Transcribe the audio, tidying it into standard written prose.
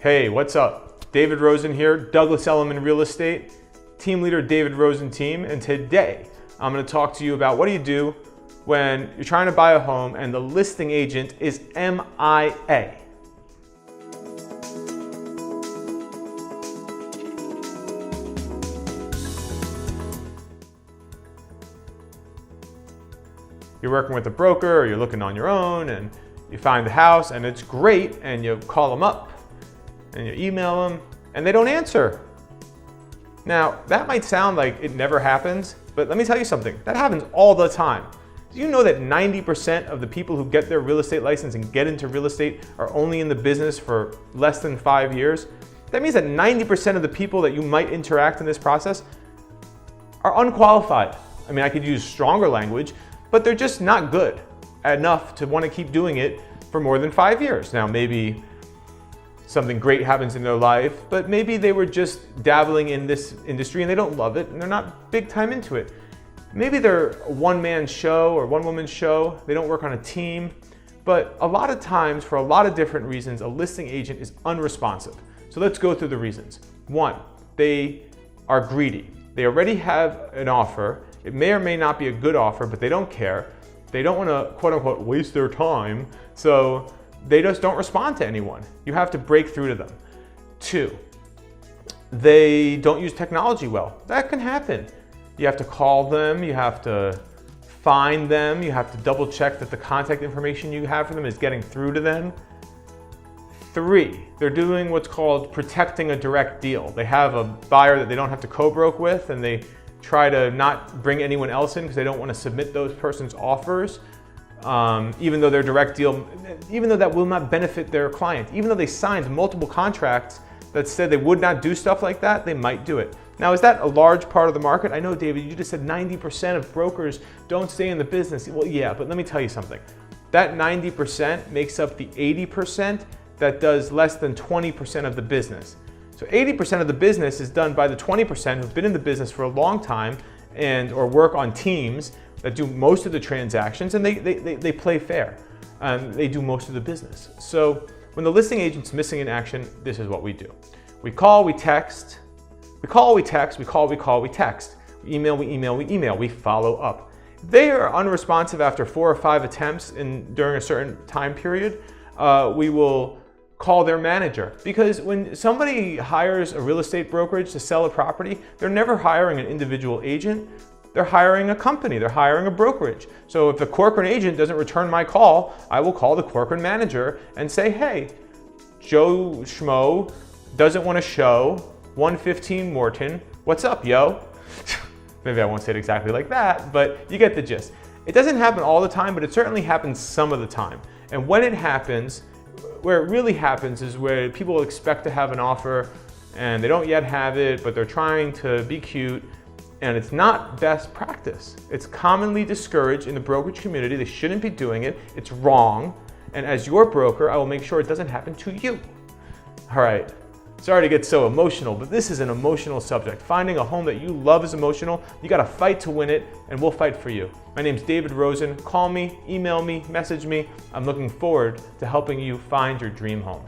Hey, what's up? David.Rosen here, Douglas Elliman Real Estate, team leader David.Rosen team, and today I'm going to talk to you about what do you do when you're trying to buy a home and the listing agent is MIA. You're working with a broker or you're looking on your own and you find the house and it's great and you call them up and you email them and they don't answer. Now, that might sound like it never happens, but let me tell you something, that happens all the time. Do you know that 90% of the people who get their real estate license and get into real estate are only in the business for less than 5 years? That means that 90% of the people that you might interact in this process are unqualified. I mean, I could use stronger language, but they're just not good enough to want to keep doing it for more than 5 years. Now, maybe something great happens in their life, but maybe they were just dabbling in this industry and they don't love it and they're not big time into it. Maybe they're a one-man show or one-woman show, they don't work on a team, but a lot of times, for a lot of different reasons, a listing agent is unresponsive. So let's go through the reasons. One, they are greedy. They already have an offer. It may or may not be a good offer, but they don't care. They don't want to, quote unquote, waste their time, so they just don't respond to anyone. You have to break through to them. Two, they don't use technology well. That can happen. You have to call them, you have to find them, you have to double check that the contact information you have for them is getting through to them. Three, they're doing what's called protecting a direct deal. They have a buyer that they don't have to co-broke with and they try to not bring anyone else in because they don't want to submit those person's offers, even though their direct deal, even though that will not benefit their client, even though they signed multiple contracts that said they would not do stuff like that, they might do it. Now, is that a large part of the market? I know, David, you just said 90% of brokers don't stay in the business. Well, yeah, but let me tell you something. That 90% makes up the 80% that does less than 20% of the business. So 80% of the business is done by the 20% who've been in the business for a long time and or work on teams that do most of the transactions and they play fair. They do most of the business. So when the listing agent's missing in action, this is what we do. We call, we text, we call, we text, we call, we call, we text. We email, we email, we email, we follow up. If they are unresponsive after 4 or 5 attempts during a certain time period, we will call their manager, because when somebody hires a real estate brokerage to sell a property, they're never hiring an individual agent, they're hiring a company, they're hiring a brokerage. So if the Corcoran agent doesn't return my call, I will call the Corcoran manager and say, hey, Joe Schmo doesn't want to show 115 Morton, what's up, yo? Maybe I won't say it exactly like that, but you get the gist. It doesn't happen all the time, but it certainly happens some of the time. And when it happens, where it really happens is where people expect to have an offer and they don't yet have it, but they're trying to be cute, and it's not best practice. It's commonly discouraged in the brokerage community. They shouldn't be doing it. It's wrong. And as your broker, I will make sure it doesn't happen to you. All right. Sorry to get so emotional, but this is an emotional subject. Finding a home that you love is emotional. You got to fight to win it, and we'll fight for you. My name's David.Rosen. Call me, email me, message me. I'm looking forward to helping you find your dream home.